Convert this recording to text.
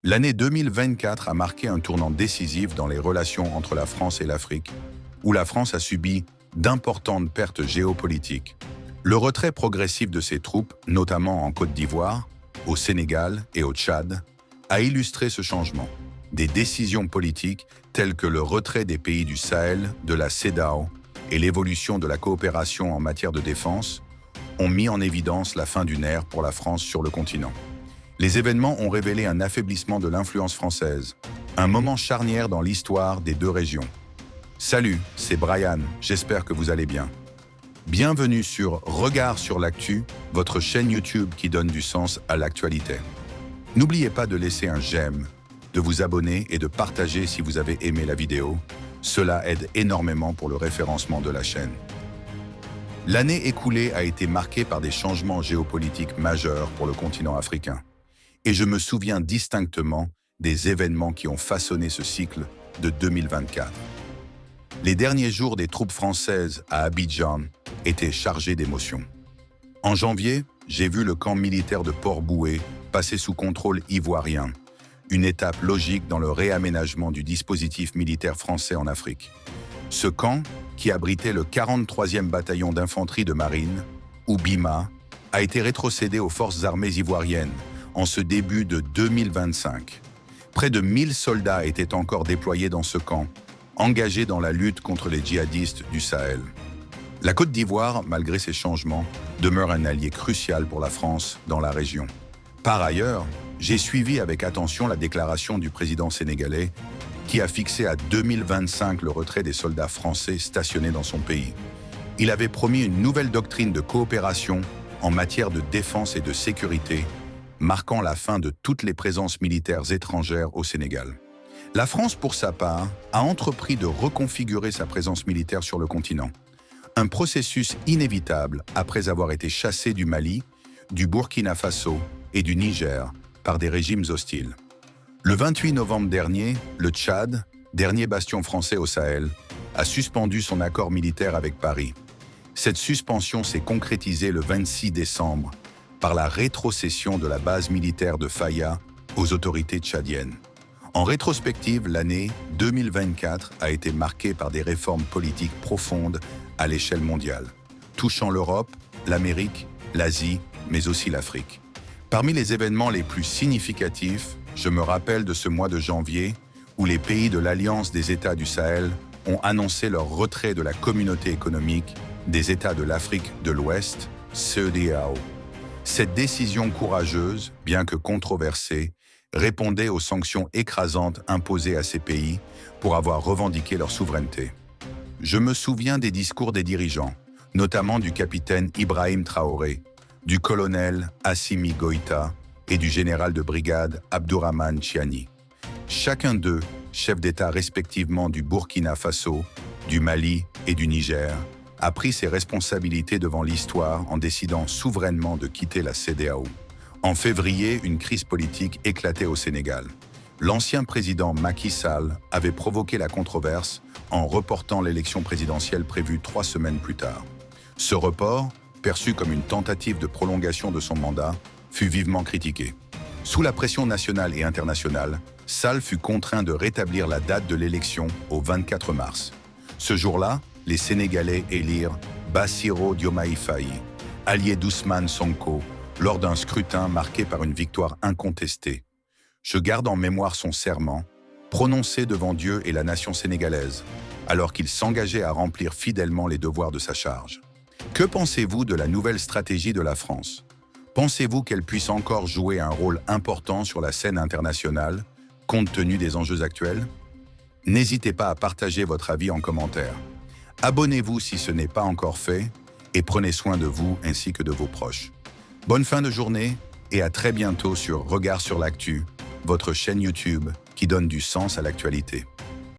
L'année 2024 a marqué un tournant décisif dans les relations entre la France et l'Afrique, où la France a subi d'importantes pertes géopolitiques. Le retrait progressif de ses troupes, notamment en Côte d'Ivoire, au Sénégal et au Tchad, a illustré ce changement. Des décisions politiques telles que le retrait des pays du Sahel, de la CEDEAO et l'évolution de la coopération en matière de défense ont mis en évidence la fin d'une ère pour la France sur le continent. Les événements ont révélé un affaiblissement de l'influence française, un moment charnière dans l'histoire des deux régions. Salut, c'est Brian, j'espère que vous allez bien. Bienvenue sur Regard sur l'actu, votre chaîne YouTube qui donne du sens à l'actualité. N'oubliez pas de laisser un j'aime, de vous abonner et de partager si vous avez aimé la vidéo. Cela aide énormément pour le référencement de la chaîne. L'année écoulée a été marquée par des changements géopolitiques majeurs pour le continent africain. Et je me souviens distinctement des événements qui ont façonné ce cycle de 2024. Les derniers jours des troupes françaises à Abidjan étaient chargés d'émotions. En janvier, j'ai vu le camp militaire de Port-Bouët passer sous contrôle ivoirien, une étape logique dans le réaménagement du dispositif militaire français en Afrique. Ce camp, qui abritait le 43e bataillon d'infanterie de marine, ou BIMA, a été rétrocédé aux forces armées ivoiriennes en ce début de 2025. Près de 1000 soldats étaient encore déployés dans ce camp, engagés dans la lutte contre les djihadistes du Sahel. La Côte d'Ivoire, malgré ces changements, demeure un allié crucial pour la France dans la région. Par ailleurs, j'ai suivi avec attention la déclaration du président sénégalais qui a fixé à 2025 le retrait des soldats français stationnés dans son pays. Il avait promis une nouvelle doctrine de coopération en matière de défense et de sécurité, marquant la fin de toutes les présences militaires étrangères au Sénégal. La France, pour sa part, a entrepris de reconfigurer sa présence militaire sur le continent. Un processus inévitable après avoir été chassé du Mali, du Burkina Faso et du Niger par des régimes hostiles. Le 28 novembre dernier, le Tchad, dernier bastion français au Sahel, a suspendu son accord militaire avec Paris. Cette suspension s'est concrétisée le 26 décembre par la rétrocession de la base militaire de Faya aux autorités tchadiennes. En rétrospective, l'année 2024 a été marquée par des réformes politiques profondes à l'échelle mondiale, touchant l'Europe, l'Amérique, l'Asie, mais aussi l'Afrique. Parmi les événements les plus significatifs, je me rappelle de ce mois de janvier où les pays de l'Alliance des États du Sahel ont annoncé leur retrait de la communauté économique des États de l'Afrique de l'Ouest, CEDEAO. Cette décision courageuse, bien que controversée, répondait aux sanctions écrasantes imposées à ces pays pour avoir revendiqué leur souveraineté. Je me souviens des discours des dirigeants, notamment du capitaine Ibrahim Traoré, du colonel Assimi Goïta et du général de brigade Abdourahmane Chiani. Chacun d'eux, chef d'État respectivement du Burkina Faso, du Mali et du Niger, a pris ses responsabilités devant l'histoire en décidant souverainement de quitter la CEDEAO. En février, une crise politique éclatait au Sénégal. L'ancien président Macky Sall avait provoqué la controverse en reportant l'élection présidentielle prévue 3 semaines plus tard. Ce report, perçu comme une tentative de prolongation de son mandat, fut vivement critiqué. Sous la pression nationale et internationale, Sall fut contraint de rétablir la date de l'élection au 24 mars. Ce jour-là, les Sénégalais élirent Bassirou Diomaye Faye, allié d'Ousmane Sonko, lors d'un scrutin marqué par une victoire incontestée. Je garde en mémoire son serment, prononcé devant Dieu et la nation sénégalaise, alors qu'il s'engageait à remplir fidèlement les devoirs de sa charge. Que pensez-vous de la nouvelle stratégie de la France? Pensez-vous qu'elle puisse encore jouer un rôle important sur la scène internationale, compte tenu des enjeux actuels? N'hésitez pas à partager votre avis en commentaire. Abonnez-vous si ce n'est pas encore fait et prenez soin de vous ainsi que de vos proches. Bonne fin de journée et à très bientôt sur Regard sur l'actu, votre chaîne YouTube qui donne du sens à l'actualité.